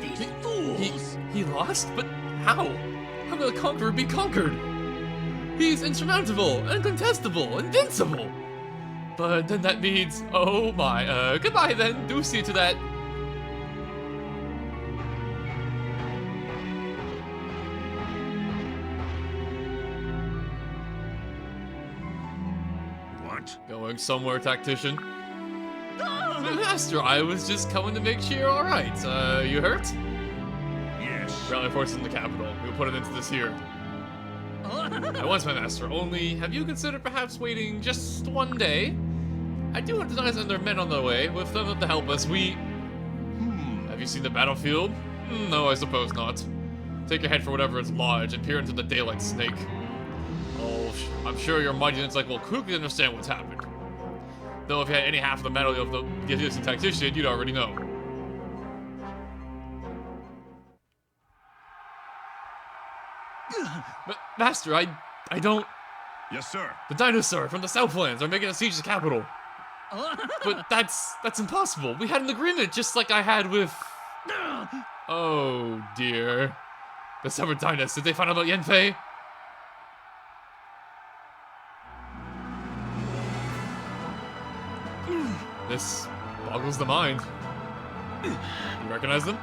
These fools! He lost? But how? How will the conqueror be conquered? He's insurmountable, incontestable, invincible! But then that means, oh my, goodbye then, do see to that. What? Going somewhere, tactician? Master, I was just coming to make sure you're alright. You hurt? Yes. Rally forces in the capital. We'll put it into this here. At once, my master. Only, have you considered perhaps waiting just one day? I do want to deny their men on the way. With them to help us, we... Have you seen the battlefield? No, I suppose not. Take your head for whatever is lodged and peer into the daylight, snake. Oh, I'm sure your mighty intellect will quickly understand what's happened. Though if you had any half of the mettle of the Githis tactician, you'd already know. Master, I don't... Yes, sir. The dinosaur from the Southlands are making a siege to the capital. But that's impossible. We had an agreement just like I had with... Oh, dear. The Summer Dynast, did they find out about Yanfei? This boggles the mind. You recognize them?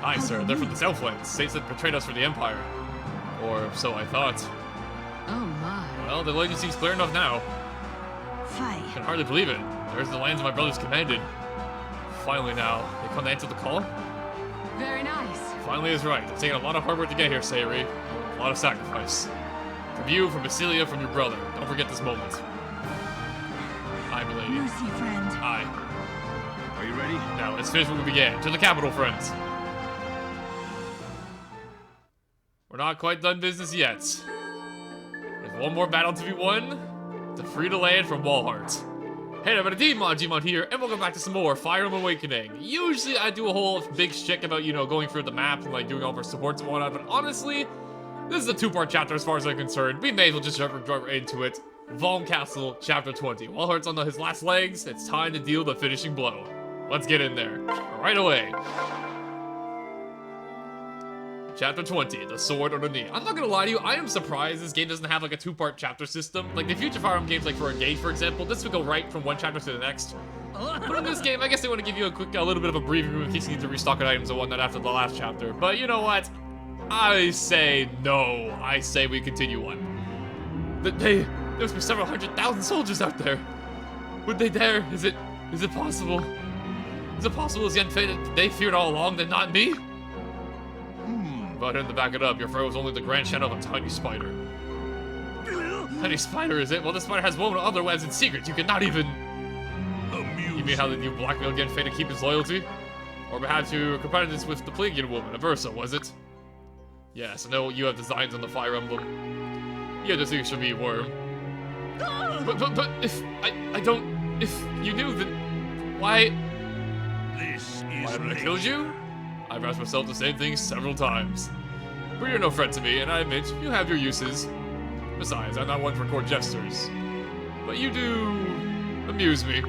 Aye, sir. They're from the Southlands. States that betrayed us for the Empire. Or so I thought. Oh my. Well, the legend seems clear enough now. Fight. I can hardly believe it. There's the lands my brothers commanded. Finally now, they come to answer the call? Very nice. Finally is right. It's taken a lot of hard work to get here, Sayori. A lot of sacrifice. From you, from Basilia, from your brother. Don't forget this moment. Aye, milady. Mercy, friend. Aye. Are you ready? Now, let's finish what we began. To the capital, friends. We're not quite done business yet. There's one more battle to be won. To free the land from Walharts. Hey everybody, Gmon here, and welcome back to some more Fire Emblem Awakening. Usually I do a whole big shtick about, you know, going through the map and like doing all of our supports and whatnot, but honestly, this is a two-part chapter as far as I'm concerned. We may as well just jump right into it. Valm Castle, Chapter 20. Walhart's on his last legs, it's time to deal the finishing blow. Let's get in there. Right away. Chapter 20, The Sword on the Knee. I'm not gonna lie to you, I am surprised this game doesn't have like a two-part chapter system. Like the future Fire Emblem games, like for Engage, for example, this would go right from one chapter to the next. But in this game, I guess they want to give you a little bit of a breathing room in case you need to restock items and whatnot after the last chapter. But you know what? I say no. I say we continue on. There must be several 100,000 soldiers out there. Would they dare? Is it possible? Is it possible as Yanfei that they feared all along, that not me? But in to back it up, your foe was only the grand shadow of a tiny spider. Tiny spider, is it? Well, this spider has woven other webs and secrets you cannot even... You mean how did you blackmail Yanfei to keep his loyalty? Or perhaps you compared this with the Pelagian woman, Aversa, was it? Yes, I know you have designs on the Fire Emblem. You have the signature me, Worm. But if if you knew, then why haven't I killed you? I've asked myself the same thing several times. But you're no friend to me, and I admit, you have your uses. Besides, I'm not one for court jesters. But you do... amuse me.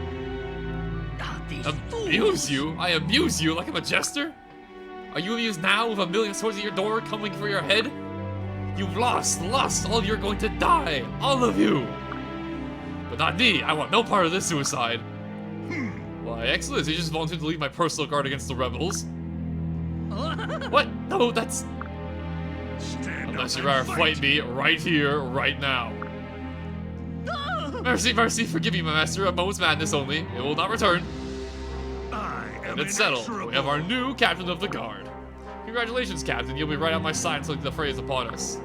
Amuse you? I amuse you like I'm a jester? Are you amused now with a million swords at your door coming for your head? You've lost, all of you are going to die, all of you! But not me, I want no part of this suicide. Why, excellent, you just volunteered to lead my personal guard against the rebels. What? No, that's... Unless you rather fight me right here, right now. Mercy, forgive me, my master, a moment's madness only. It will not return. And it's settled. We have our new captain of the guard. Congratulations, Captain. You'll be right on my side until the fray is upon us.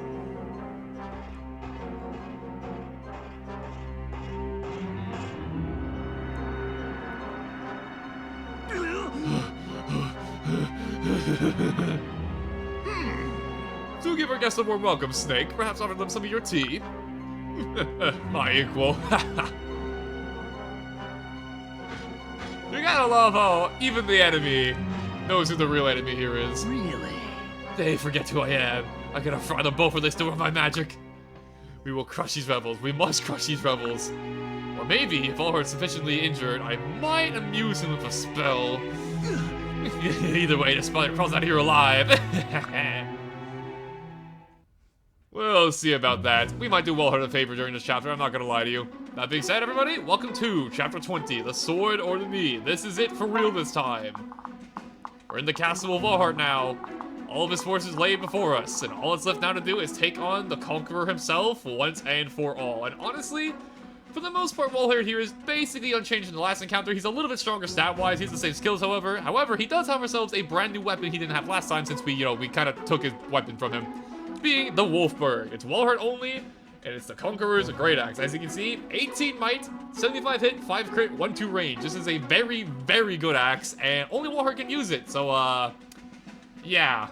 Do give our guests a warm welcome, Snake. Perhaps offer them some of your tea. My equal. You gotta love how even the enemy knows who the real enemy here is. Really? They forget who I am. I'm gonna fry them both where they still have my magic. We will crush these rebels. We must crush these rebels. Or maybe, if Walhart's sufficiently injured, I might amuse him with a spell. Either way, the spider crawls out of here alive. We'll see about that. We might do Walhart a favor during this chapter, I'm not gonna lie to you. That being said, everybody, welcome to Chapter 20, The Sword or the Knee. This is it for real this time. We're in the castle of Walhart now. All of his forces lay before us, and all that's left now to do is take on the Conqueror himself once and for all. And honestly, for the most part, Walhart here is basically unchanged in the last encounter. He's a little bit stronger stat-wise. He has the same skills, however. However, he does have ourselves a brand new weapon he didn't have last time since we kind of took his weapon from him. Being the Wolfberg. It's Walhart only, and it's the Conqueror's Great Axe. As you can see, 18 might, 75 hit, 5 crit, 1-2 range. This is a very, very good axe, and only Walhart can use it. So, yeah.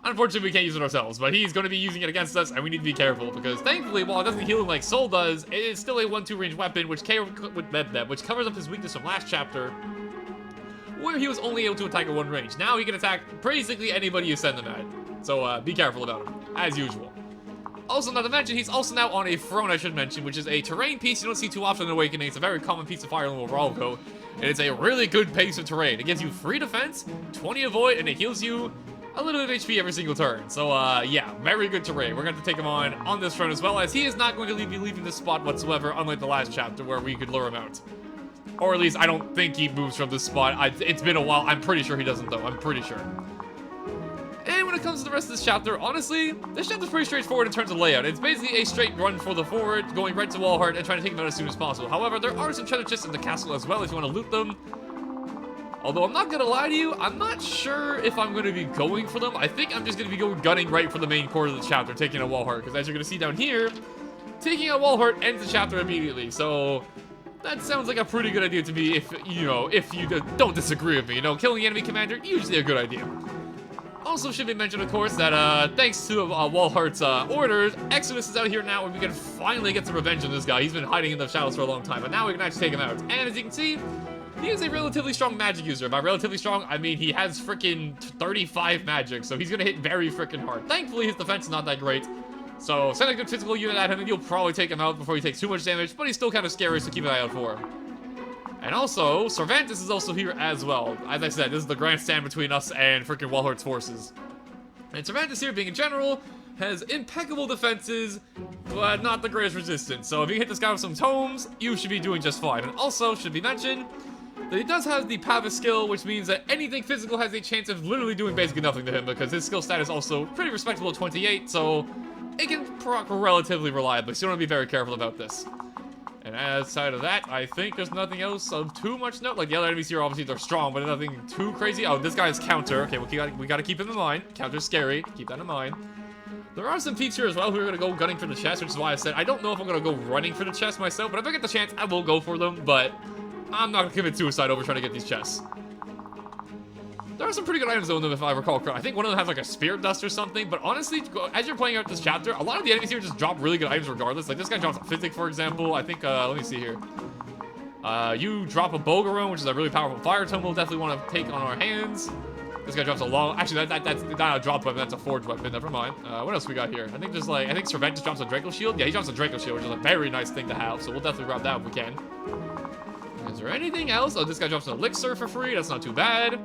Unfortunately, we can't use it ourselves, but he's going to be using it against us, and we need to be careful, because thankfully, while it doesn't heal him like Soul does, it is still a 1-2 range weapon, which covers up his weakness from last chapter, where he was only able to attack at 1 range. Now he can attack basically anybody you send him at. So, be careful about him, as usual. Also, not to mention, he's also now on a throne, I should mention, which is a terrain piece you don't see too often in Awakening. It's a very common piece of Fire Emblem overall, though, and it's a really good pace of terrain. It gives you 3 defense, 20 avoid, and it heals you a little bit of HP every single turn. So, yeah, very good terrain. We're going to take him on this front as well, as he is not going to be leaving this spot whatsoever, unlike the last chapter where we could lure him out. Or at least, I don't think he moves from this spot. It's been a while. I'm pretty sure he doesn't, though. I'm pretty sure. And when it comes to the rest of this chapter, honestly, this chapter's pretty straightforward in terms of layout. It's basically a straight run for the forward, going right to Walhart and trying to take him out as soon as possible. However, there are some treasure chests in the castle as well if you want to loot them. Although I'm not gonna lie to you, I'm not sure if I'm gonna be going for them. I think I'm just gonna be gunning right for the main core of the chapter, taking out Walhart, because as you're gonna see down here, taking out Walhart ends the chapter immediately. So that sounds like a pretty good idea to me if you don't disagree with me. Killing the enemy commander, usually a good idea. Also should be mentioned, of course, that thanks to Walhart's orders, Exodus is out here now, and we can finally get some revenge on this guy. He's been hiding in the shadows for a long time, but now we can actually take him out. And as you can see, he is a relatively strong magic user. By relatively strong, I mean he has freaking 35 magic, so he's gonna hit very freaking hard. Thankfully, his defense is not that great. So send a good physical unit at him, and you'll probably take him out before he takes too much damage, but he's still kind of scary, so keep an eye out for him. And also, Cervantes is also here as well. As I said, this is the grand stand between us and freaking Walhart's forces. And Cervantes here, being in general, has impeccable defenses, but not the greatest resistance. So if you hit this guy with some tomes, you should be doing just fine. And also, should be mentioned, that he does have the Pava skill, which means that anything physical has a chance of literally doing basically nothing to him, because his skill stat is also pretty respectable at 28, so it can proc relatively reliably, so you want to be very careful about this. And outside of that, I think there's nothing else of too much note. Like, the other enemies here, obviously, they're strong, but nothing too crazy. Oh, this guy's counter. Okay, we gotta keep him in mind. Counter's scary. Keep that in mind. There are some peeps here as well who are gonna go gunning for the chest, which is why I said I don't know if I'm gonna go running for the chest myself, but if I get the chance, I will go for them, but I'm not gonna commit suicide over trying to get these chests. There are some pretty good items though in them, if I recall correctly. I think one of them has like a spirit dust or something, but honestly, as you're playing out this chapter, a lot of the enemies here just drop really good items regardless. Like this guy drops a physic, for example. I think, let me see here. You drop a Bogaron, which is a really powerful fire tome we'll definitely want to take on our hands. This guy drops a long, actually that's not a drop weapon, that's a forged weapon, never mind. What else we got here? I think there's like, I think Cervantes drops a Draco Shield. Yeah, he drops a Draco Shield, which is a very nice thing to have, so we'll definitely grab that if we can. Is there anything else? Oh, this guy drops an elixir for free, that's not too bad.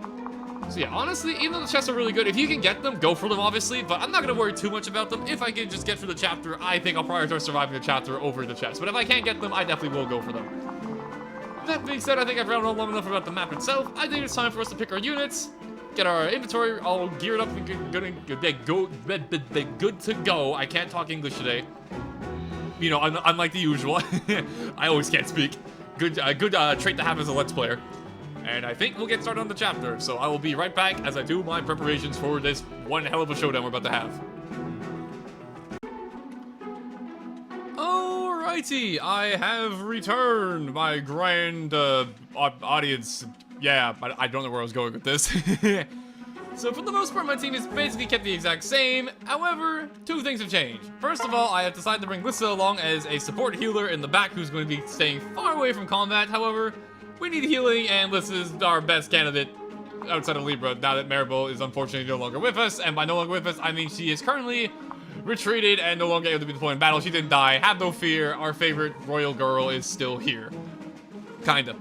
So yeah, honestly, even though the chests are really good, if you can get them, go for them, obviously, but I'm not going to worry too much about them. If I can just get through the chapter, I think I'll prioritize surviving the chapter over the chest. But if I can't get them, I definitely will go for them. That being said, I think I've rambled on long enough about the map itself. I think it's time for us to pick our units, get our inventory all geared up and good to go. I can't talk English today. You know, unlike the usual. I always can't speak. Good trait to have as a Let's Player. And I think we'll get started on the chapter, so I will be right back as I do my preparations for this one hell of a showdown we're about to have. Alrighty, I have returned, my grand audience. Yeah, I don't know where I was going with this. So for the most part, my team has basically kept the exact same. However, two things have changed. First of all, I have decided to bring Lissa along as a support healer in the back who's going to be staying far away from combat. However, we need healing, and Liz is our best candidate outside of Libra, now that Maribel is unfortunately no longer with us. And by no longer with us, I mean she is currently retreated and no longer able to be deployed in battle. She didn't die. Have no fear. Our favorite royal girl is still here. Kinda.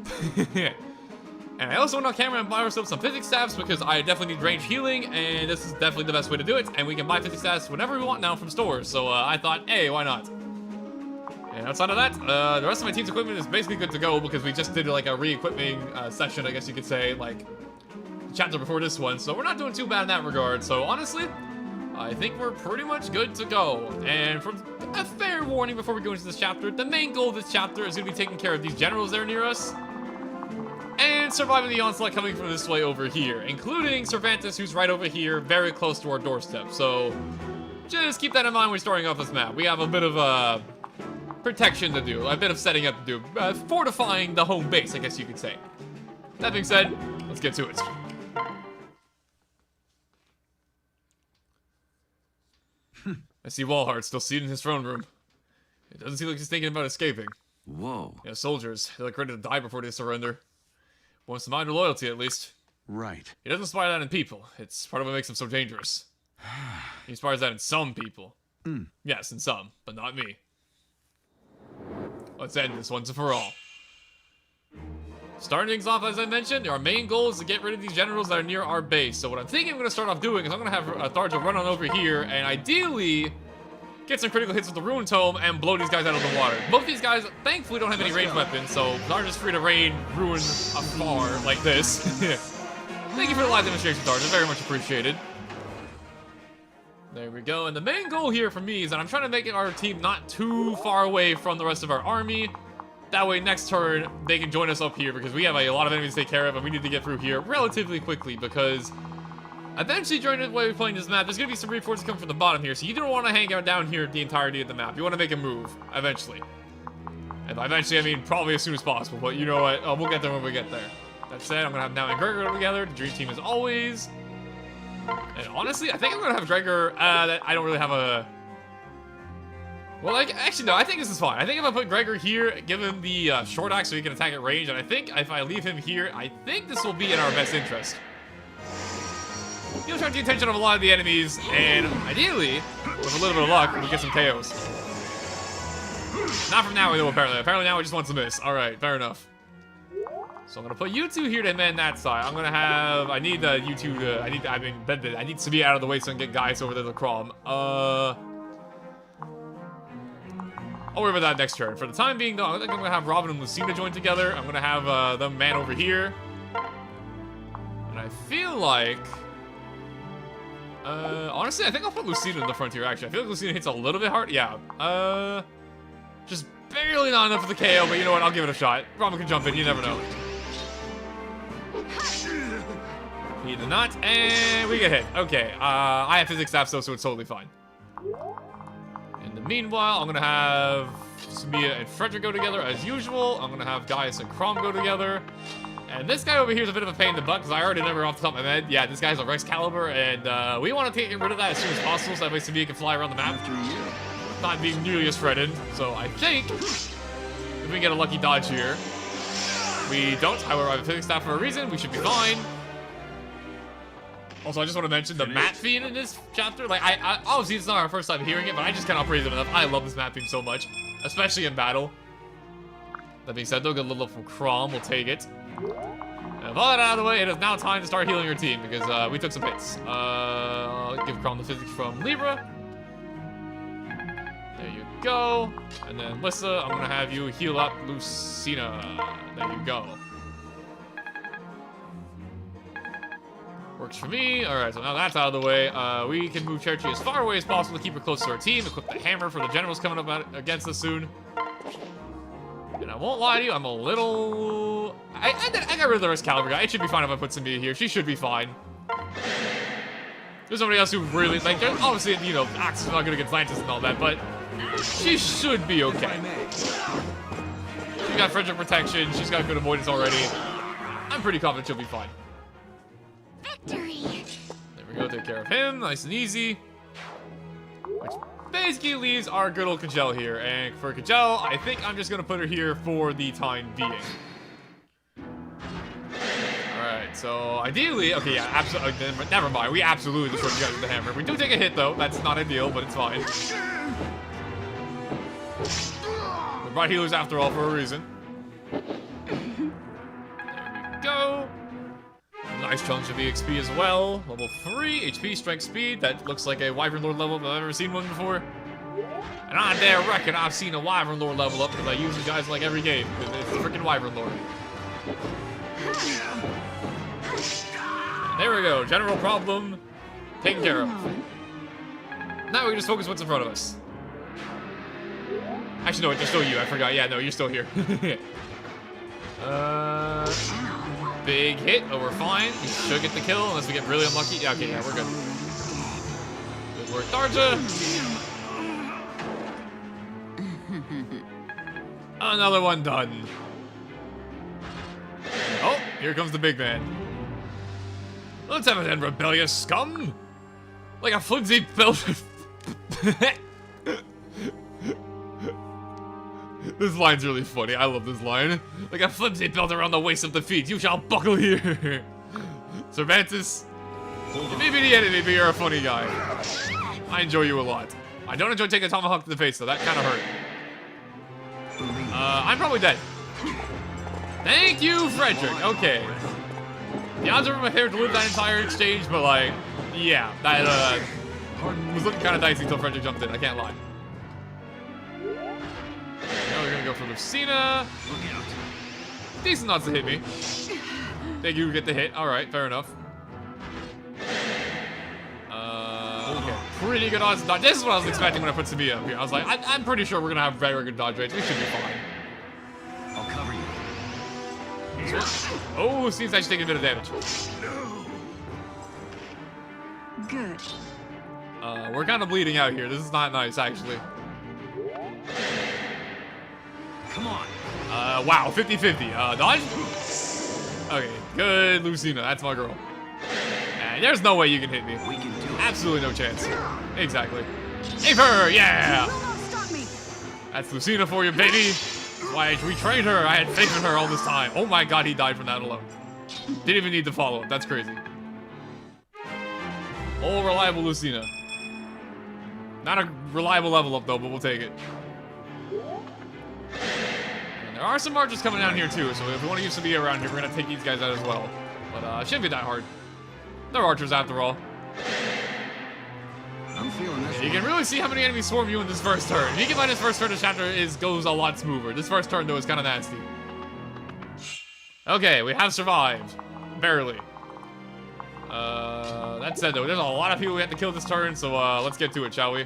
And I also went on camera and buy ourselves some physics staffs because I definitely need range healing, and this is definitely the best way to do it. And we can buy physics staffs whenever we want now from stores, so I thought, hey, why not? And outside of that, the rest of my team's equipment is basically good to go because we just did like a re-equipping session, I guess you could say, like the chapter before this one. So we're not doing too bad in that regard. So honestly, I think we're pretty much good to go. And for a fair warning before we go into this chapter, the main goal of this chapter is going to be taking care of these generals that are near us and surviving the onslaught coming from this way over here, including Cervantes, who's right over here, very close to our doorstep. So just keep that in mind when we're starting off this map. We have a bit of protection to do, a bit of setting up to do, fortifying the home base, I guess you could say. That being said, let's get to it. I see Walharts still seated in his throne room. It doesn't seem like he's thinking about escaping. Whoa. Yeah, soldiers, they're like ready to die before they surrender. Wants to mind their loyalty, at least. Right. He doesn't inspire that in people. It's part of what makes him so dangerous. He inspires that in some people. Yes, in some, but not me. Let's end this once and for all. Starting things off, as I mentioned, our main goal is to get rid of these generals that are near our base. So what I'm thinking I'm going to start off doing is I'm going to have Tharja run on over here and ideally get some critical hits with the Ruin Tome and blow these guys out of the water. Both these guys, thankfully, don't have any ranged weapons, so Tharja's free to rain Ruin afar like this. Thank you for the live demonstration, Tharja. Very much appreciated. There we go. And the main goal here for me is that I'm trying to make our team not too far away from the rest of our army. That way, next turn, they can join us up here because we have a lot of enemies to take care of, and we need to get through here relatively quickly because eventually, during the way we're playing this map, there's going to be some reinforcements coming from the bottom here, so you don't want to hang out down here the entirety of the map. You want to make a move, eventually. And by eventually, I mean probably as soon as possible, but you know what? We'll get there when we get there. That said, I'm going to have Now and Gregor together, the dream team as always. And honestly, I think I'm going to have Gregor, that I don't really have a... Well, like, actually, no, I think this is fine. I think if I put Gregor here, give him the short axe so he can attack at range, and I think if I leave him here, I think this will be in our best interest. He'll attract the attention of a lot of the enemies, and ideally, with a little bit of luck, we'll get some KOs. Not from now, though, apparently. Apparently now he just wants to miss. Alright, fair enough. So I'm gonna put you two here to man that side. I'm gonna have... I need you two to... I need to be out of the way so I can get guys over there to crawl. I'll worry about that next turn. For the time being, though, I think I'm gonna have Robin and Lucina join together. I'm gonna have them man over here. And I feel like... honestly, I think I'll put Lucina in the front here, actually. I feel like Lucina hits a little bit hard. Yeah. Just barely not enough for the KO, but you know what? I'll give it a shot. Robin can jump in. You never know. He did not, and we get hit. Okay, I have physics staff, so it's totally fine. In the meanwhile, I'm gonna have Samia and Frederick go together as usual. I'm gonna have Gaius and Crom go together. And this guy over here is a bit of a pain in the butt because I already remember off the top of my head. Yeah, this guy's a Rex Caliber, and we want to get rid of that as soon as possible so that way Samia can fly around the map. Not being nearly as threatened. So I think if we can get a lucky dodge here. We don't, however, I have a physics staff for a reason. We should be fine. Also, I just want to mention the map theme in this chapter. Like, I obviously it's not our first time hearing it, but I just cannot praise it enough. I love this map theme so much, especially in battle. That being said, though, get a little from Crom. We'll take it. And with all that out of the way, it is now time to start healing your team because we took some hits. I'll give Crom the physics from Libra. There you go. And then Lissa, I'm gonna have you heal up Lucina. There you go. Works for me. Alright, so now that's out of the way. We can move Cherchi as far away as possible to keep her close to our team. Equip the hammer for the generals coming up against us soon. And I won't lie to you, I'm a little... I got rid of the Rex Caliber guy. It should be fine if I put Samia here. She should be fine. There's somebody else who really... Like, obviously, you know, Axe is not good against Lantis and all that, but she should be okay. She's got Frederick protection. She's got good avoidance already. I'm pretty confident she'll be fine. Victory! There we go, take care of him. Nice and easy. Which basically leaves our good old Kajel here. And for Kajel, I think I'm just going to put her here for the time being. Alright, so ideally... Okay, yeah, absolutely... Never mind, we absolutely destroyed you guys with the hammer. We do take a hit, though. That's not ideal, but it's fine. We brought healers after all for a reason. There we go. Nice chunks of EXP as well. Level 3, HP, strength, speed. That looks like a Wyvern Lord level, but I've never seen one before. And I dare reckon I've seen a Wyvern Lord level up because I use these guys like every game. It's the freaking Wyvern Lord. There we go. General problem taken care of. Now we can just focus what's in front of us. Actually, no, it's still you. I forgot. Yeah, no, you're still here. Big hit. Oh, we're fine. We should get the kill unless we get really unlucky. Yeah, okay, yeah, we're good. Good work, Darja. Another one done. Oh, here comes the big man. Let's have it then, rebellious scum. Like a flimsy belt. This line's really funny. I love this line. Like a flimsy belt around the waist of the feet, you shall buckle here. Cervantes, you may be the enemy, but you're a funny guy. I enjoy you a lot. I don't enjoy taking a tomahawk to the face, though. That kind of hurt. I'm probably dead. Thank you, Frederick. Okay. The odds are in my favor to live that entire exchange, but like, yeah, that was looking kind of dicey until Frederick jumped in. I can't lie. Now we're gonna go for Lucina. Decent odds to hit me. Think you get the hit. All right, fair enough. Okay, pretty good odds to dodge. This is what I was expecting when I put Sabia up here. I was like, I'm pretty sure we're gonna have very good dodge rates. We should be fine. I'll cover you. Oh, seems like she's taking a bit of damage. Good. We're kind of bleeding out here. This is not nice, actually. Come on. Wow, 50-50. Dodge? Okay, good, Lucina. That's my girl. And there's no way you can hit me. We can do it. Absolutely no chance. Exactly. Ape her, yeah! You will not stop me. That's Lucina for you, baby. That's why I retrained her. I had faith in her all this time. Oh my god, he died from that alone. Didn't even need to follow up. That's crazy. All reliable Lucina. Not a reliable level up though, but we'll take it. And there are some archers coming down here too, so if we want to use some EA around here, we're gonna take these guys out as well. But it shouldn't be that hard. They're archers after all. I'm feeling this. You can really see how many enemies swarm you in this first turn. If you can find this first turn, the chapter goes a lot smoother. This first turn though is kind of nasty. Okay, we have survived. Barely. That said though, there's a lot of people we have to kill this turn, so let's get to it, shall we?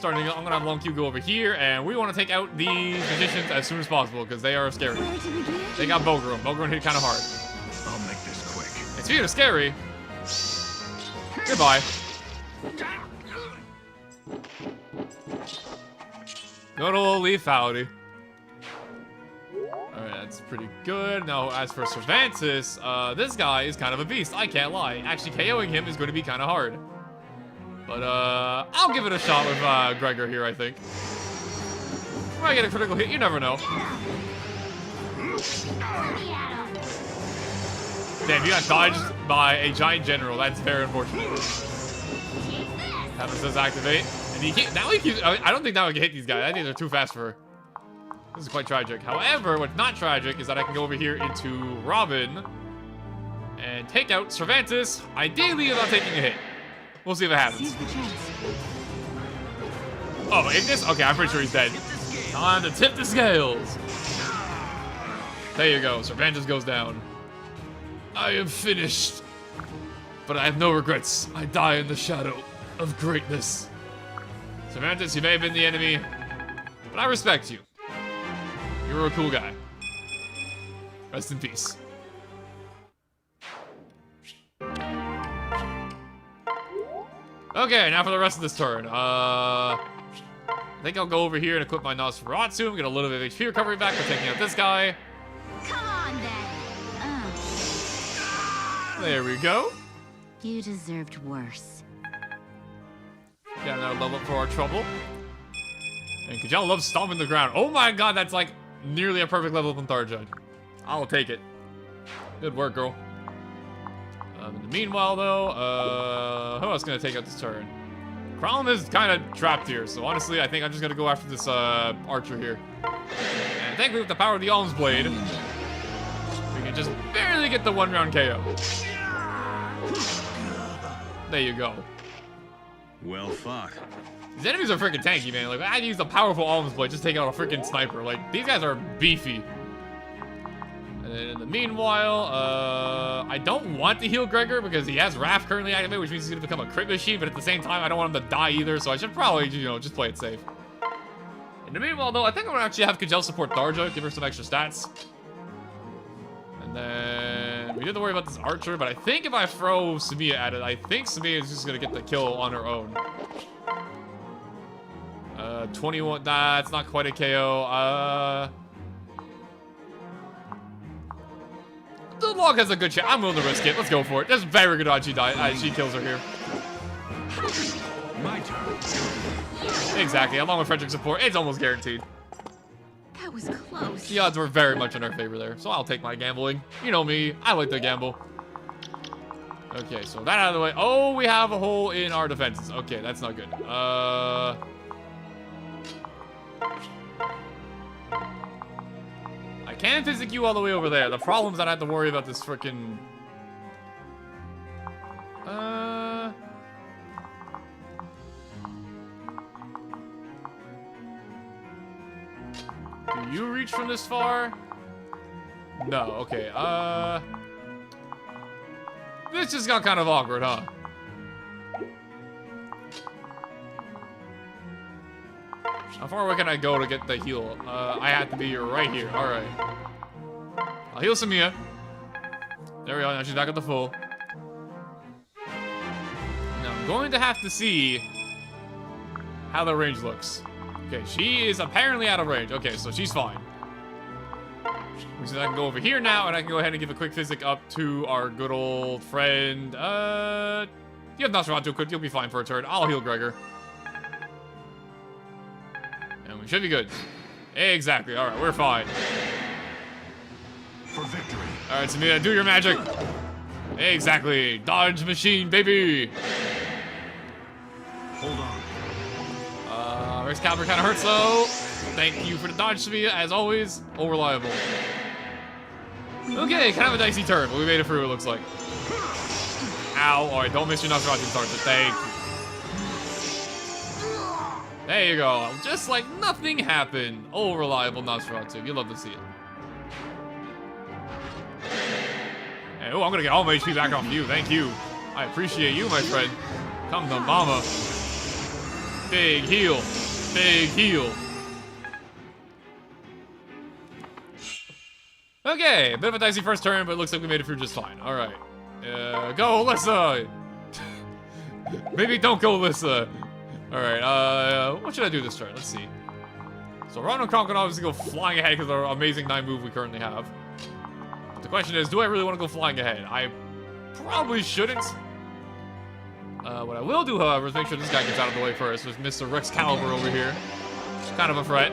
I'm gonna have Long Q go over here, and we want to take out these magicians as soon as possible, because they are scary. Where to begin? They got Bogrum. Bogrum hit kind of hard. I'll make this quick. And speaking of scary, goodbye. Good old lethality. Alright, that's pretty good. Now, as for Cervantes, this guy is kind of a beast. I can't lie. Actually, KOing him is going to be kind of hard. But, I'll give it a shot with, Gregor here, I think. Might get a critical hit, you never know. Damn, you got dodged by a giant general. That's very unfortunate. Heaven says activate. And he can't, now he keeps, I don't think now I can hit these guys. I think they're too fast for her. This is quite tragic. However, what's not tragic is that I can go over here into Robin and take out Cervantes, ideally without taking a hit. We'll see if it happens. Oh, Ignis? Okay, I'm pretty sure he's dead. Time to tip the scales. There you go. Cervantes goes down. I am finished. But I have no regrets. I die in the shadow of greatness. Cervantes, you may have been the enemy, but I respect you. You're a cool guy. Rest in peace. Okay, now for the rest of this turn. I think I'll go over here and equip my Nosferatu and get a little bit of HP recovery back for taking out this guy. Come on, then. There we go. You deserved worse. Got another level up for our trouble. And Kajal loves stomping the ground. Oh my god, that's like nearly a perfect level up on Tharja. I'll take it. Good work, girl. In the meanwhile, though, who else is gonna take out this turn? Kralm is kind of trapped here, so honestly, I think I'm just gonna go after this archer here. And thankfully, with the power of the Alms Blade, just barely get the 1-round KO. There you go. Well fought. These enemies are freaking tanky, man. Like, I use a powerful alms blade just to take out a freaking sniper. Like, these guys are beefy. And then in the meanwhile, I don't want to heal Gregor because he has Wrath currently activated, which means he's gonna become a crit machine, but at the same time, I don't want him to die either, so I should probably, you know, just play it safe. In the meanwhile, though, I think I'm gonna actually have Kajel support Tharja, give her some extra stats. And then we didn't worry about this archer, but I think if I throw Samia at it, I think Samia is just gonna get the kill on her own. 21, nah, it's not quite a KO. The log has a good chance. I'm willing to risk it. Let's go for it. There's very good odds she kills her here. My turn. Exactly. Along with Frederick's support, it's almost guaranteed. That was close. The odds were very much in our favor there, so I'll take my gambling. You know me. I like to gamble. Okay, so that out of the way. Oh, we have a hole in our defenses. Okay, that's not good. I can physic you all the way over there. The problem is that I have to worry about this frickin'... Do you reach from this far? No, okay, this just got kind of awkward, huh? How far away can I go to get the heal? I have to be right here. Alright. I'll heal Samia. There we go. Now she's back at the full. Now I'm going to have to see how the range looks. Okay, she is apparently out of range. Okay, so she's fine. Which means I can go over here now, and I can go ahead and give a quick physic up to our good old friend. You have Nosferatu. You'll be fine for a turn. I'll heal Gregor. And we should be good. Exactly. All right, we're fine. For victory. All right, Samia, do your magic. Exactly. Dodge machine, baby. Hold on. Rex Caliber kind of hurts, though. Thank you for the dodge, Samia. As always, all reliable. Okay, kind of a dicey turn, but we made it through, it looks like. Ow. All right, don't miss your Nosferatu target. Thank you. There you go. Just like nothing happened. All reliable Nosferatu. You love to see it. Hey, oh, I'm gonna get all my HP back off you. Thank you. I appreciate you, my friend. Come to mama. Big heal. Big heal. Okay, a bit of a dicey first turn, but it looks like we made it through just fine. All right. Go, Alyssa. Maybe don't go, Alyssa. All right, what should I do this turn? Let's see. So Ron Kronk can obviously go flying ahead because of our amazing 9 move we currently have. But the question is, do I really want to go flying ahead? I probably shouldn't. What I will do, however, is make sure this guy gets out of the way first. There's Mr. Rex Caliber over here. It's kind of a threat.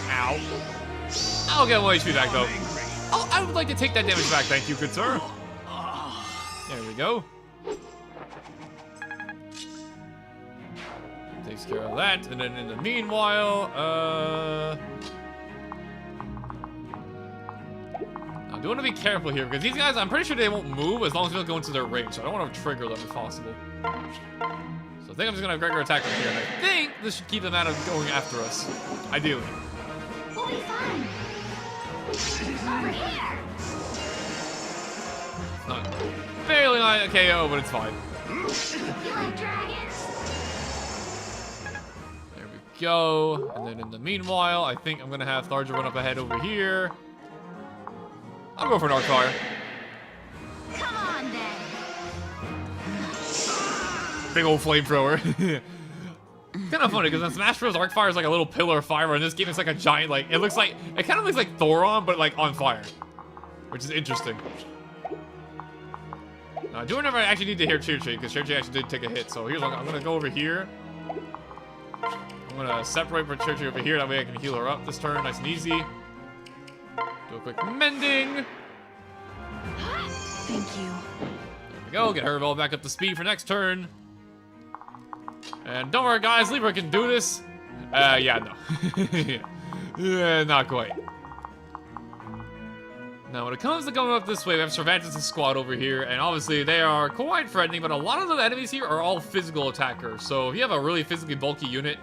Ow. I'll get 1 HP back, though. Oh, I would like to take that damage back. Thank you, good sir. There we go. Takes care of that. And then in the meanwhile, I do want to be careful here because these guys, I'm pretty sure they won't move as long as we don't go into their range. So I don't want to trigger them if possible. So I think I'm just going to have Gregor attack them here. And I think this should keep them out of going after us. Ideally. We'll be fine. Over here. Not barely not a KO, but it's fine. You like dragons? There we go. And then in the meanwhile, I think I'm going to have Tharja run up ahead over here. I'll go for an arc fire. Come on, then. Big old flamethrower. Kind of funny because in Smash Bros. Arc fire is like a little pillar of fire, and in this game it's like a giant, like it kind of looks like Thoron, but like on fire, which is interesting. Now, I do remember I actually need to hear Chirchi because Chirchi actually did take a hit. So here's I'm gonna go over here. I'm gonna separate for Chirchi over here. That way I can heal her up this turn, nice and easy. Do a quick mending. Thank you. There we go. Get her all back up to speed for next turn. And don't worry, guys. Libra can do this. Yeah, no. Yeah, not quite. Now, when it comes to going up this way, we have Cervantes' squad over here, and obviously they are quite threatening, but a lot of the enemies here are all physical attackers, so if you have a really physically bulky unit,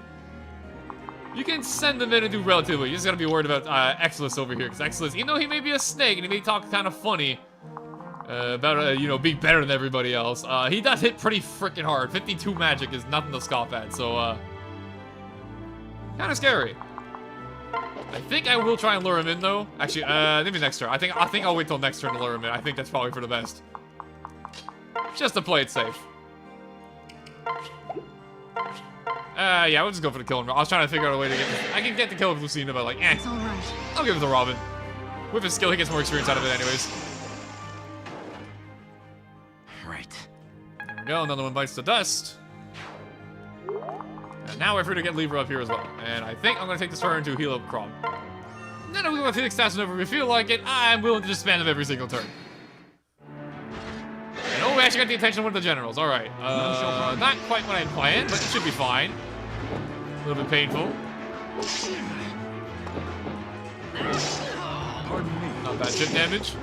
you can send them in and do relatively. You just gotta be worried about Exilus over here, because Exilus, even though he may be a snake and he may talk kind of funny about, you know, being better than everybody else, he does hit pretty freaking hard. 52 magic is nothing to scoff at, so, kind of scary. I think I will try and lure him in, though. Actually, maybe next turn. I think I'll wait till next turn to lure him in. I think that's probably for the best. Just to play it safe. Yeah, we'll just go for the kill him. I was trying to figure out a way to get this. I can get the kill with Lucina, but like, It's all right. I'll give it to Robin. With his skill, he gets more experience out of it anyways. Right. There we go, another one bites the dust. And now we're free to get Libra up here as well. And I think I'm going to take this turn to heal up Crom. Then if we want to Felix stats whenever we feel like it, I'm willing to just spam them every single turn. And oh, we actually got the attention of one of the generals. Alright. Not quite what I planned, but it should be fine. A little bit painful. Pardon me. Not bad chip damage.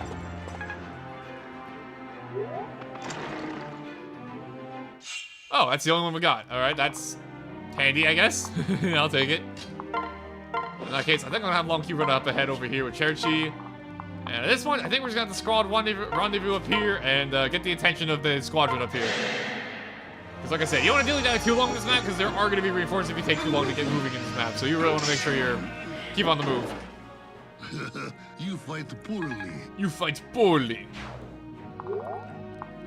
Oh, that's the only one we got. Alright, that's handy, I guess. I'll take it. In that case, I think I'm gonna have Long Q run up ahead over here with Cherchi. And at this point, I think we're just gonna have the squad rendezvous up here and get the attention of the squadron up here. Because like I said, you don't want to dilly-dally too long in this map because there are gonna be reinforcements if you take too long to get moving in this map. So you really want to make sure you're keep on the move. You fight poorly. You fight poorly.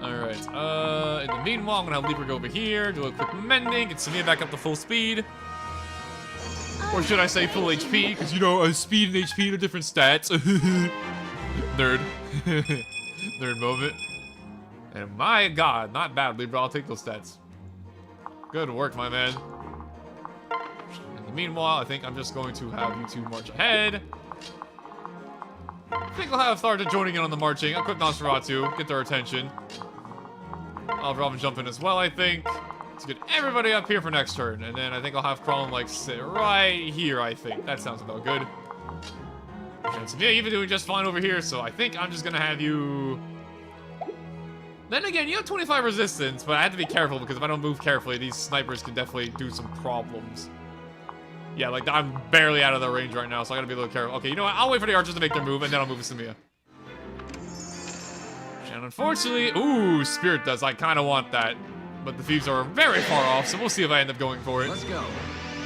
Alright, in the meanwhile, I'm gonna have Libra go over here, do a quick mending, get Samia back up to full speed. Or should I say full HP, because you know, speed and HP are different stats. Nerd. Nerd moment. And my god, not bad, Libra, I'll take those stats. Good work, my man. In the meanwhile, I think I'm just going to have you two march ahead. I think I'll have Tharja joining in on the marching. I'll equip Nosferatu, get their attention. I'll have Robin jump in as well, I think. Let's get everybody up here for next turn. And then I think I'll have Chrome, like, sit right here, I think. That sounds about good. And so, yeah, you've been doing just fine over here, so I think I'm just gonna have you... Then again, you have 25 resistance, but I have to be careful, because if I don't move carefully, these snipers can definitely do some problems. Yeah, like, I'm barely out of their range right now, so I gotta be a little careful. Okay, you know what? I'll wait for the archers to make their move, and then I'll move with Samia. And unfortunately, ooh, Spirit does. I kind of want that. But the thieves are very far off, so we'll see if I end up going for it. Let's go.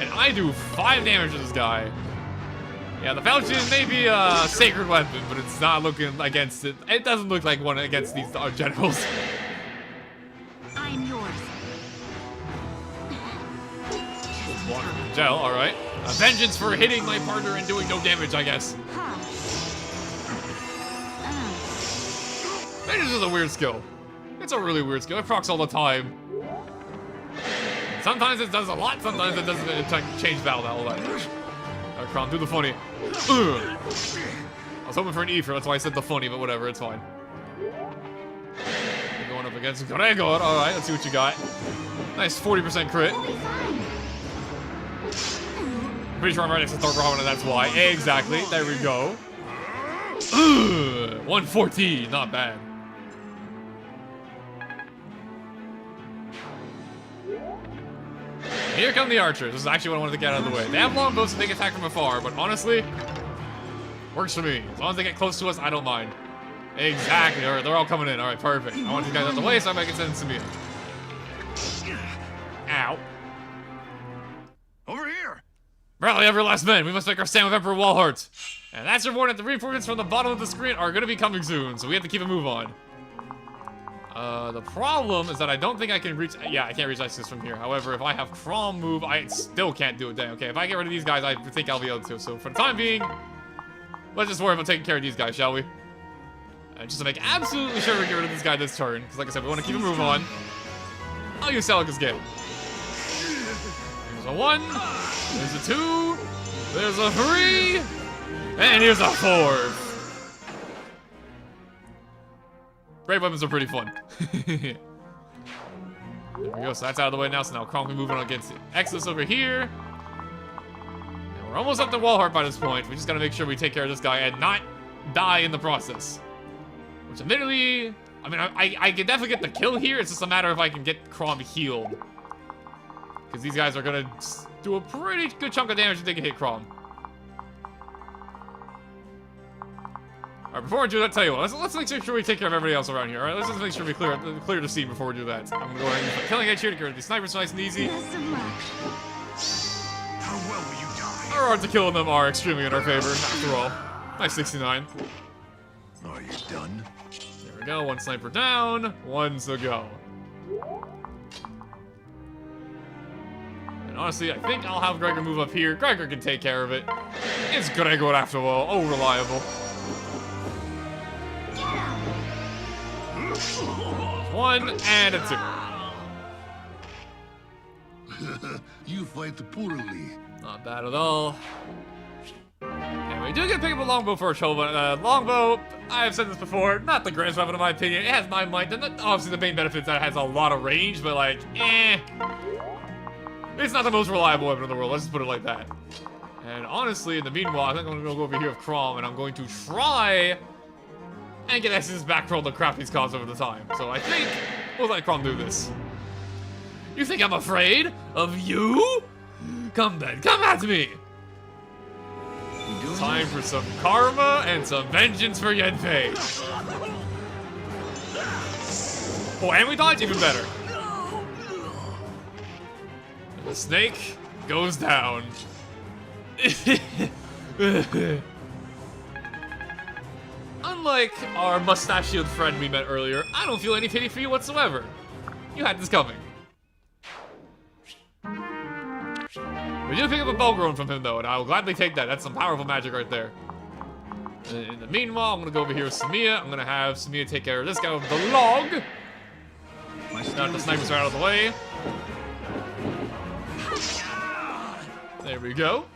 And I do 5 damage to this guy. Yeah, the Falchion may be a sacred weapon, but it's not looking against it. It doesn't look like one against these generals. I'm yours. Gel, alright. A vengeance for hitting my partner and doing no damage, I guess. Huh. Vengeance is a weird skill. It's a really weird skill. It procs all the time. Sometimes it does a lot, sometimes it doesn't change battle all that much. Alright, Kron, do the funny. Ugh. I was hoping for an E for, that's why I said the funny, but whatever, it's fine. Going up against Gregor. Alright, let's see what you got. Nice 40% crit. We'll be fine. Pretty sure I'm right next to Thor Brahman, and that's why. Exactly. There we go. Ugh. 114. Not bad. Here come the archers. This is actually what I wanted to get out of the way. They have long bows so they can attack from afar, but honestly, works for me. As long as they get close to us, I don't mind. Exactly. All right, they're all coming in. All right, perfect. I want these guys out the way so I can send Samia. Ow. Over here. Rally every last man. We must make our stand with Emperor Walharts. And that's your warning that the reinforcements from the bottom of the screen are going to be coming soon, so we have to keep a move on. The problem is that I don't think I can reach... Yeah, I can't reach Isis from here. However, if I have Crom move, I still can't do it. Dang, okay, if I get rid of these guys, I think I'll be able to. So for the time being, let's just worry about taking care of these guys, shall we? Just to make absolutely sure we get rid of this guy this turn. Because like I said, we want to keep a move on. I'll use Celica's Gale. There's a 1. There's a 2. There's a 3. And here's a 4. Brave weapons are pretty fun. There we go, so that's out of the way now, so now Kronk can move on against Exodus over here. And We're almost up to Walhart by this point. We just gotta make sure we take care of this guy and not die in the process. Which admittedly, I mean, I can definitely get the kill here. It's just a matter of I can get Crom healed. Because these guys are gonna do a pretty good chunk of damage if they can hit Crom. Alright, before I do that, tell you what, let's make sure we take care of everybody else around here, alright? Let's just make sure we clear the scene before we do that. I'm gonna go ahead and use my killing edge here to get rid of these snipers nice and easy. Best of luck. How well will you die? Our odds of killing them are extremely in our favor, after all. Nice 69. Are you done? There we go, one sniper down, one to go. And honestly, I think I'll have Gregor move up here. Gregor can take care of it. It's Gregor after all. Oh, reliable. One and a 2. You fight poorly. Not bad at all. And we do get to pick up a longbow for a show, but longbow, I have said this before, not the greatest weapon in my opinion. It has 9 might, and obviously the main benefit is that it has a lot of range, but like, it's not the most reliable weapon in the world, let's just put it like that. And honestly, in the meanwhile, I think I'm gonna go over here with Crom, and I'm going to try and get Essence back for all the crap he's caused over the time. So I think we'll let Crom do this. You think I'm afraid of you? Come then, come at me! Time for some karma and some vengeance for Yenfei. Oh, and we dodge even better. And the snake goes down. Unlike our mustachioed friend we met earlier, I don't feel any pity for you whatsoever. You had this coming. We did pick up a Bowgrown from him though, and I will gladly take that. That's some powerful magic right there. In the meanwhile, I'm gonna go over here with Samia. I'm gonna have Samia take care of this guy with the log. Now that the snipers are out of the way. There we go.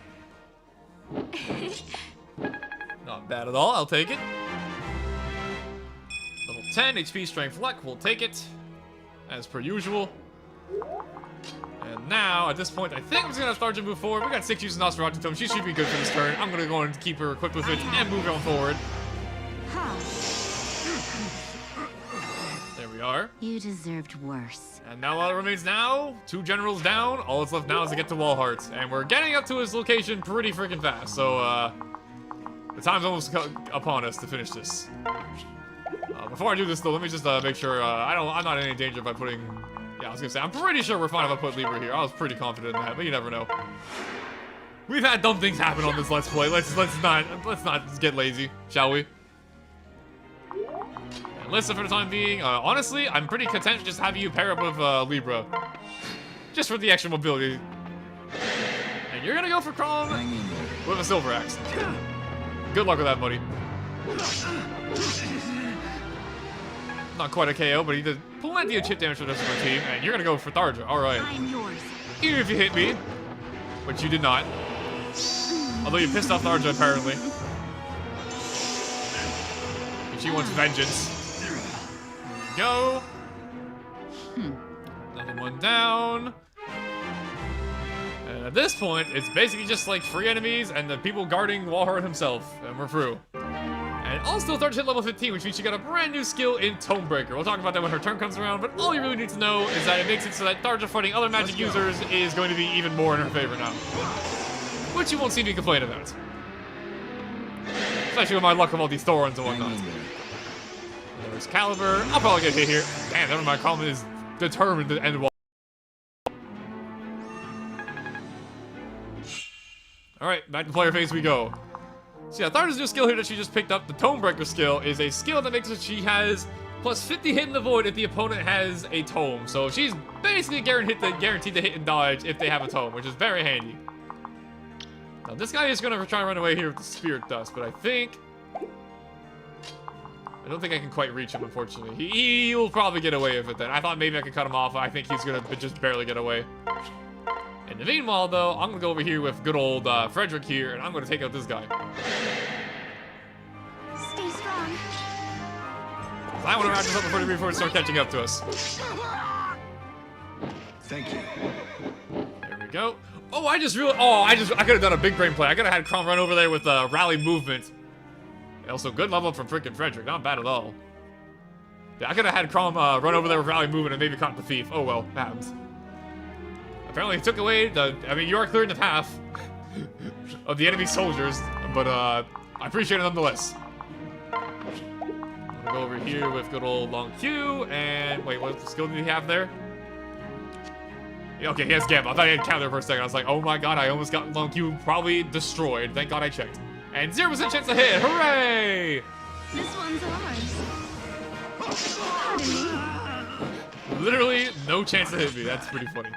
Not bad at all, I'll take it. Level 10, HP, Strength, Luck, we'll take it. As per usual. And now, at this point, I think I'm just gonna start to move forward. We got 6 uses Nosferatu Tome. She should be good for this turn. I'm gonna go and keep her equipped with it and move on forward. There we are. You deserved worse. And now all that remains now, 2 generals down. All that's left now is to get to Walharts. And we're getting up to his location pretty freaking fast. So, the time's almost upon us to finish this. Before I do this, though, let me just make sure I'm not in any danger by putting... Yeah, I was gonna say, I'm pretty sure we're fine if I put Libra here. I was pretty confident in that, but you never know. We've had dumb things happen on this Let's Play. Let's not get lazy, shall we? And listen, for the time being, honestly, I'm pretty content just having you pair up with Libra. Just for the extra mobility. And you're gonna go for Crom with a Silver Axe. Good luck with that, buddy. Not quite a KO, but he did plenty of chip damage for the rest of our team. And you're gonna go for Tharja. Alright. I'm yours. Even if you hit me, which you did not. Although you pissed off Tharja, apparently. And she wants vengeance. There we go. Another one down. And at this point, it's basically just like 3 enemies and the people guarding Walhart himself. And we're through. And also, Tharja hit level 15, which means she got a brand new skill in Tomebreaker. We'll talk about that when her turn comes around, but all you really need to know is that it makes it so that Tharja fighting other magic users is going to be even more in her favor now. Which you won't see me complain about. Especially with my luck of all these Thorns and whatnot. There's Caliber. I'll probably get hit here. Damn, never mind. Common is determined to end the wall. Alright, back to player phase we go. So yeah, Tharja's new skill here that she just picked up, the Tomebreaker skill, is a skill that makes it she has plus 50 hit in the void if the opponent has a tome. So she's basically guaranteed to hit and dodge if they have a tome, which is very handy. Now this guy is gonna try and run away here with the Spirit Dust, but I don't think I can quite reach him, unfortunately. He will probably get away with it then. I thought maybe I could cut him off, but I think he's gonna just barely get away. In the meanwhile, though, I'm gonna go over here with good old Frederick here, and I'm gonna take out this guy. Stay strong. I want to wrap this up before they start catching up to us. Thank you. There we go. Oh, I could have done a big brain play. I could have had Crom run over there with rally movement. Also, good level up from freaking Frederick. Not bad at all. Yeah, I could have had Crom run over there with rally movement and maybe caught the thief. Oh well, happens. Apparently, he took away the. I mean, you are clearing the path of the enemy soldiers, but I appreciate it nonetheless. I'm gonna go over here with good old Long Q and wait, what skill did he have there? Yeah, okay, he has Gamma. I thought he had counter for a second. I was like, oh my god, I almost got Long Q probably destroyed. Thank god I checked. And 0% chance to hit. Hooray! This one's ours. Pardon me. Literally no chance to hit me. That's pretty funny.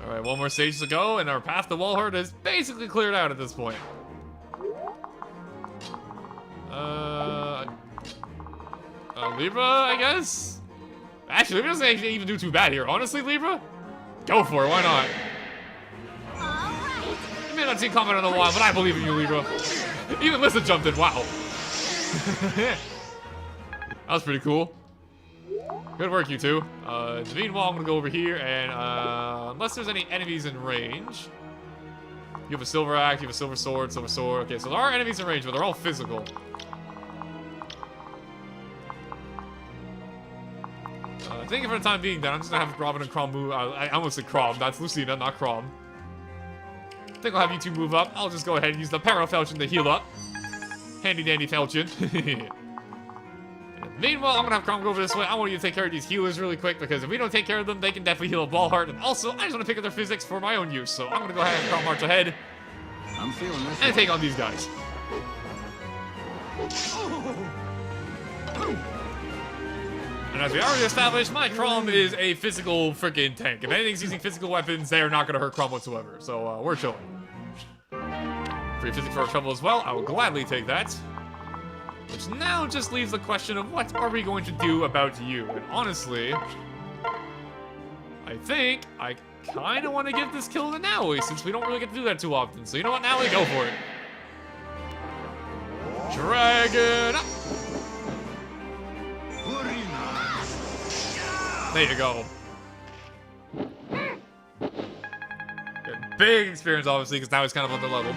Alright, one more stage to go, and our path to Walhart is basically cleared out at this point. Libra, I guess? Actually, Libra doesn't even do too bad here. Honestly, Libra? Go for it, why not? You may not see comment in a while, but I believe in you, Libra. Even Lissa jumped in, wow. That was pretty cool. Good work, you two. Meanwhile, I'm gonna go over here and, unless there's any enemies in range. You have a silver axe, you have a silver sword. Okay, so there are enemies in range, but they're all physical. I think for the time being, then I'm just gonna have Robin and Crom move. I almost said Crom, that's Lucina, not Crom. I think I'll have you two move up. I'll just go ahead and use the Para Falchion to heal up. Handy dandy Falchion. Meanwhile, I'm gonna have Crom go over this way. I want you to take care of these healers really quick because if we don't take care of them, they can definitely heal a Walhart. And also, I just want to pick up their physics for my own use. So I'm gonna go ahead and Crom march ahead. I'm feeling this. And take on these guys. And as we already established, my Crom is a physical freaking tank. If anything's using physical weapons, they are not gonna hurt Crom whatsoever. So we're chilling. Free physics for our trouble as well. I will gladly take that. Which now just leaves the question of what are we going to do about you? And honestly, I think I kind of want to give this kill to Naui since we don't really get to do that too often. So you know what, Naui, go for it. Dragon up. There you go. Got big experience, obviously, because now he's kind of on the level.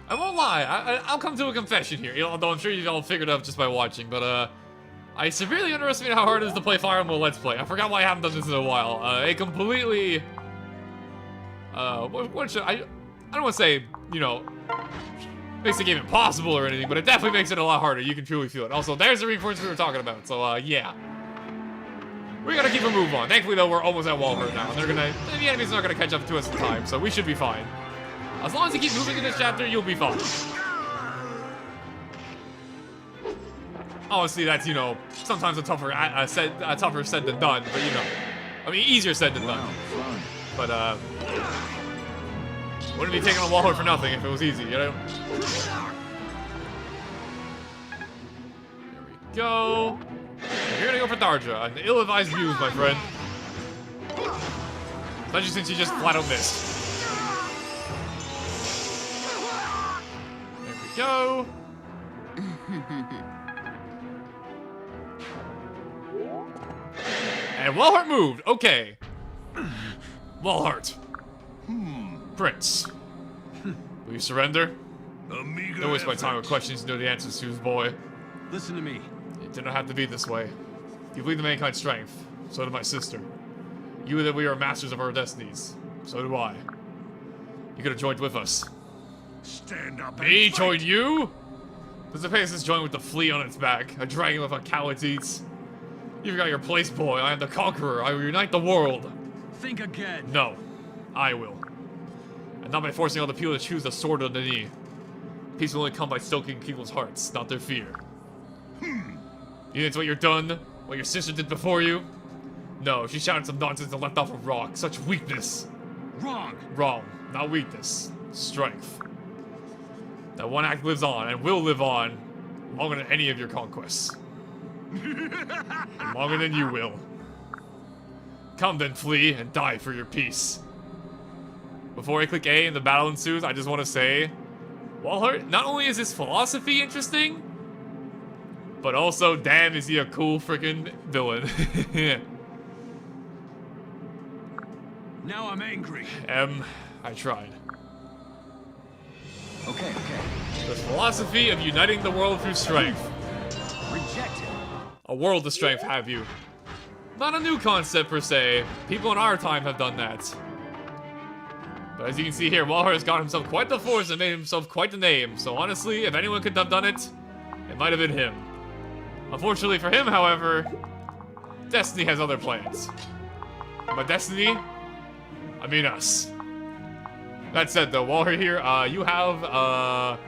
I won't lie, I'll come to a confession here, although I'm sure you've all figured it out just by watching, but I severely underestimated how hard it is to play Fire Emblem Let's Play. I forgot why I haven't done this in a while. It completely... what should I don't want to say, you know, makes the game impossible or anything, but it definitely makes it a lot harder. You can truly feel it. Also, there's the reinforcements we were talking about, so yeah. We gotta keep a move on. Thankfully, though, we're almost at Walhart now, and the enemies are not gonna catch up to us in time, so we should be fine. As long as you keep moving in this chapter, you'll be fine. Honestly, that's, you know, sometimes a tougher said than done, but you know. I mean, easier said than done. But, wouldn't be taking a Walhart for nothing if it was easy, you know? There we go. You're gonna go for Darja. An ill-advised move, my friend. Especially since you just flat out missed. There we go. And Walhart moved. Okay. Walhart. Prince. Will you surrender? Don't waste my time with questions you know the answers to, boy. Listen to me. It did not have to be this way. You believe in mankind's strength. So did my sister. You and that we are masters of our destinies. So do I. You could have joined with us. Stand up. Me join you? Does the Pegasus join with the flea on its back? A dragon with a cow it eats? You've got your place, boy. I am the conqueror. I will unite the world. Think again. No. I will. And not by forcing all the people to choose the sword or the knee. Peace will only come by stoking people's hearts, not their fear. You think it's what you're done? What your sister did before you? No, she shouted some nonsense and left off a rock. Such weakness. Wrong. Wrong. Not weakness. Strength. That one act lives on and will live on longer than any of your conquests. And longer than you will. Come then, flee, and die for your peace. Before I click A and the battle ensues, I just want to say, Walhart, not only is his philosophy interesting, but also, damn, is he a cool freaking villain. Now I'm angry. I tried. Okay. The philosophy of uniting the world through strength. Rejected. A world of strength, have you? Not a new concept per se. People in our time have done that. But as you can see here, Walharts got himself quite the force and made himself quite the name. So honestly, if anyone could have done it, it might have been him. Unfortunately for him, however, Destiny has other plans. By Destiny, I mean us. That said though, Walhart here, you have,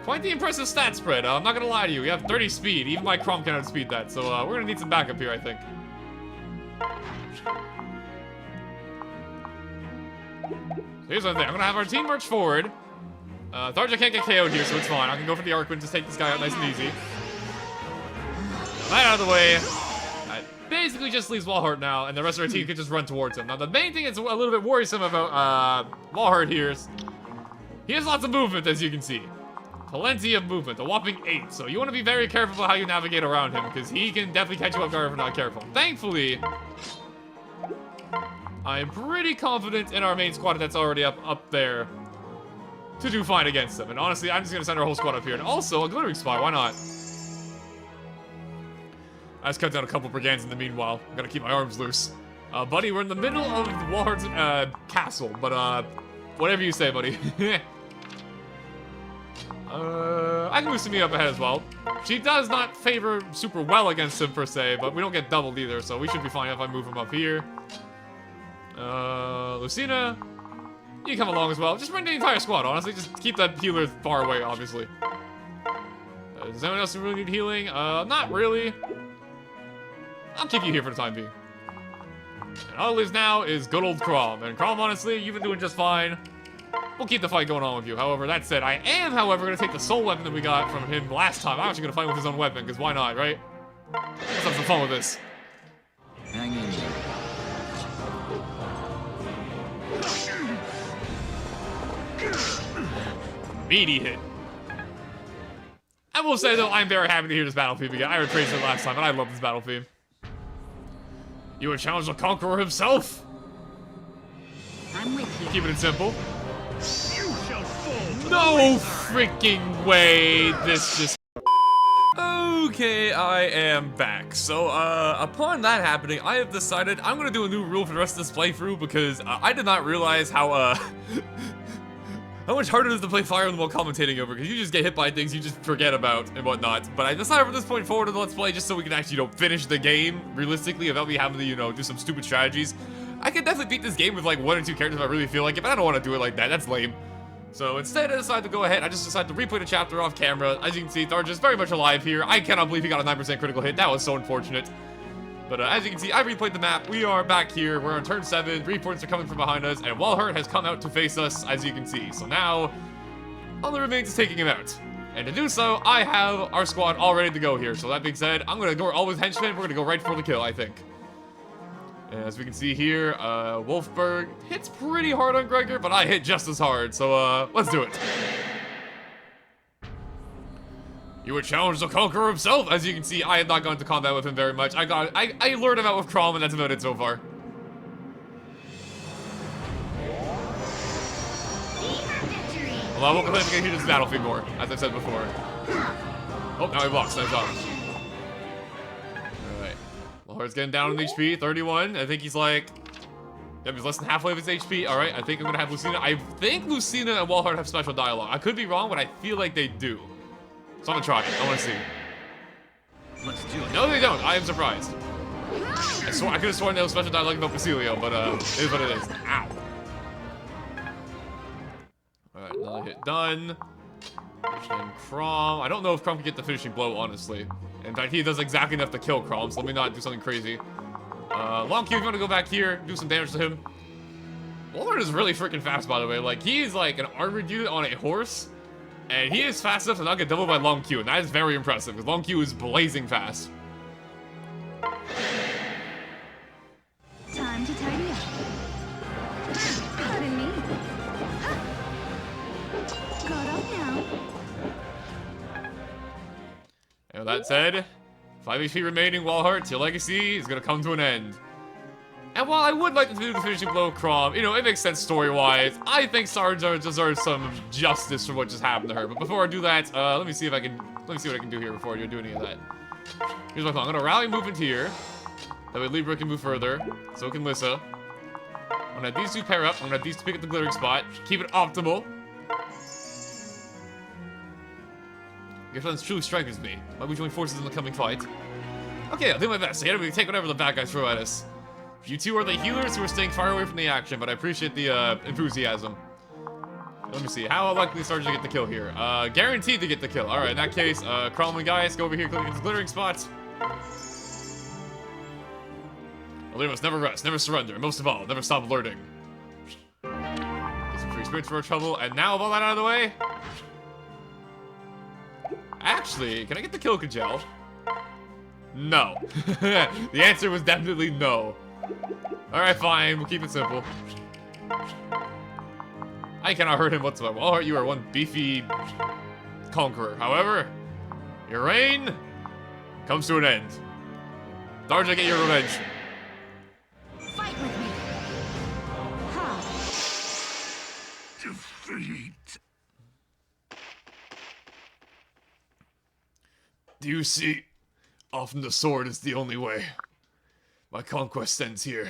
quite the impressive stat spread. I'm not gonna lie to you, you have 30 speed. Even my Crom cannot speed that, so we're gonna need some backup here, I think. So here's one thing, I'm gonna have our team march forward. Tharja can't get KO'd here, so it's fine. I can go for the Arc Wind, just take this guy out nice and easy. Right out of the way. Basically just leaves Walhart now, and the rest of our team can just run towards him. Now, the main thing that's a little bit worrisome about Walhart here is he has lots of movement, as you can see. Plenty of movement, a whopping 8. So you want to be very careful about how you navigate around him, because he can definitely catch you off guard if you're not careful. Thankfully, I'm pretty confident in our main squad that's already up there to do fine against him. And honestly, I'm just going to send our whole squad up here. And also, a glittering spy, why not? I just cut down a couple brigands in the meanwhile. I'm gonna keep my arms loose. Buddy, we're in the middle of Walhart's castle, but whatever you say, buddy. I can loosen me up ahead as well. She does not favor super well against him per se, but we don't get doubled either, so we should be fine if I move him up here. Lucina, you come along as well. Just run the entire squad, honestly. Just keep that healer far away, obviously. Does anyone else really need healing? Not really. I'll keep you here for the time being. And all it lives now is good old Crom. And Crom, honestly, you've been doing just fine. We'll keep the fight going on with you. However, that said, I am, however, going to take the soul weapon that we got from him last time. I'm actually going to fight with his own weapon, because why not, right? Let's have some fun with this. Hang in there. Meaty hit. I will say, though, I'm very happy to hear this battle theme again. I heard praise it last time, and I love this battle theme. You would challenge the Conqueror himself? I'm with you. Keeping it simple. You shall fall. No freaking way. This just... Okay, I am back. So, upon that happening, I have decided I'm gonna do a new rule for the rest of this playthrough because I did not realize how, how much harder it is to play Fire Emblem while commentating over, because you just get hit by things you just forget about and whatnot. But I decided from this point forward in the Let's Play, just so we can actually, finish the game realistically without me having to, do some stupid strategies. I could definitely beat this game with, like, 1 or 2 characters if I really feel like it, but I don't want to do it like that. That's lame. So instead, I decided to go ahead. I just decided to replay the chapter off camera. As you can see, Tharja is very much alive here. I cannot believe he got a 9% critical hit. That was so unfortunate. But as you can see, I replayed the map. We are back here. We're on turn 7. Reports are coming from behind us, and Walhart has come out to face us, as you can see. So now, all that remains is taking him out. And to do so, I have our squad all ready to go here. So that being said, I'm going to go all with henchmen. We're going to go right for the kill, I think. And as we can see here, Wolfberg hits pretty hard on Gregor, but I hit just as hard. So, let's do it. You would challenge the Conqueror himself. As you can see, I have not gone into combat with him very much. I lured him out with Crom, and that's about it so far. Well, I won't complain if we can hear this battlefield more, as I've said before. Oh, now he blocks. Nice job. Alright. Walhart's getting down on HP, 31. I think he's like... Yep, he's less than halfway of his HP. Alright, I think I'm gonna have Lucina. I think Lucina and Walhart have special dialogue. I could be wrong, but I feel like they do. So I'm gonna try it. I wanna see. Let's do it. No, they don't. I am surprised. I could have sworn there was special dialogue about Basilio, but it is what it is. Ow. Alright, another hit done. And Crom. I don't know if Crom can get the finishing blow, honestly. In fact, he does exactly enough to kill Crom, so let me not do something crazy. Long Q, if you want to go back here, do some damage to him. Walhart is really freaking fast, by the way. Like, he is like an armored unit on a horse. And he is fast enough to not get doubled by Long Q, and that is very impressive, because Long Q is blazing fast. Time to tidy up. Pardon me. Got up now. And with that said, 5 HP remaining, Walhart, your legacy is going to come to an end. And while I would like to do the finishing blow of Crom, you know, it makes sense story-wise. I think Sarja deserves some justice for what just happened to her. But before I do that, let me see what I can do here before you do any of that. Here's my plan. I'm gonna rally movement here. That way Libra can move further. So can Lissa. I'm gonna have these two pair up. I'm gonna have these two pick up the glittering spot. Keep it optimal. Your friends truly strengthens me. Might we join forces in the coming fight? Okay, I'll do my best. I gotta take whatever the bad guys throw at us. You two are the healers who are staying far away from the action, but I appreciate the enthusiasm. Let me see. How likely is Sarge to get the kill here? Guaranteed to get the kill. Alright, in that case, Crom and Gaius, go over here, click the glittering spots. A leader must never rest, never surrender, and most of all, never stop alerting. Get some free spirits for our trouble, and now with all that out of the way... Actually, can I get the kill, Kajel? No. The answer was definitely no. Alright, fine, we'll keep it simple. I cannot hurt him whatsoever. Walhart, you are one beefy conqueror. However, your reign comes to an end. Darja, get your revenge. Fight with me. Ha. Defeat. Do you see? Often the sword is the only way. My conquest ends here.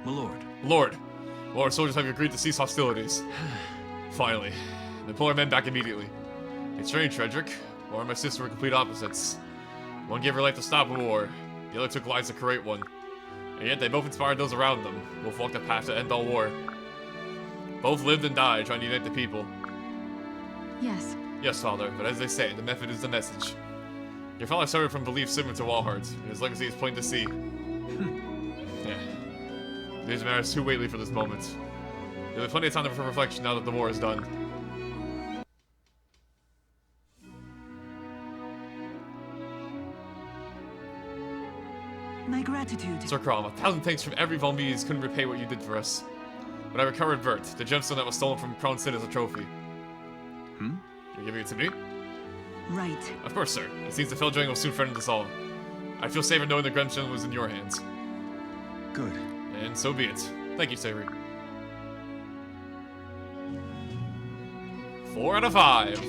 My lord. Lord, our soldiers have agreed to cease hostilities. Finally. Then pull our men back immediately. It's strange, Frederick. Laura and my sister were complete opposites. One gave her life to stop a war, the other took lives to create one. And yet they both inspired those around them. Both walked a path to end all war. Both lived and died trying to unite the people. Yes. Yes, Father, but as they say, the method is the message. Your father started from beliefs similar to Walharts, and his legacy is plain to see. Yeah. These matters too weighty for this moment. There'll be plenty of time for reflection now that the war is done. My gratitude. Sir Crom, 1,000 thanks from every Valmese couldn't repay what you did for us. But I recovered Vert, the gemstone that was stolen from Crown Cid as a trophy. You're giving it to me? Right. Of course, sir. It seems the Felddragon will soon frighten us all. I feel safer knowing the gemstone was in your hands. Good. And so be it. Thank you, Savory. 4 out of 5.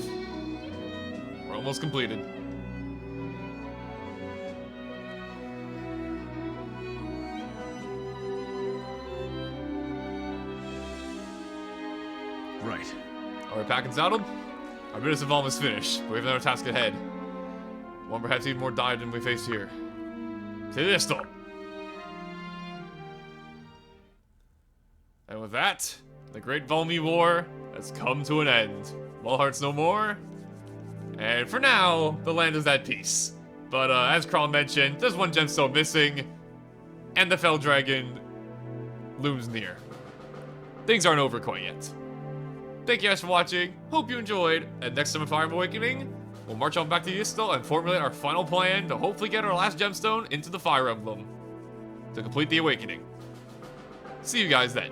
We're almost completed. Right. Alright, pack and saddled? Our business of almost finished, but we have another task ahead. One perhaps even more dire than we faced here. To this door. And with that, the Great Valmy War has come to an end. Walharts no more. And for now, the land is at peace. But as Kral mentioned, there's one gemstone missing, and the Felddragon looms near. Things aren't over quite yet. Thank you guys for watching, hope you enjoyed, and next time in Fire Emblem Awakening, we'll march on back to Ystal and formulate our final plan to hopefully get our last gemstone into the Fire Emblem to complete the Awakening. See you guys then.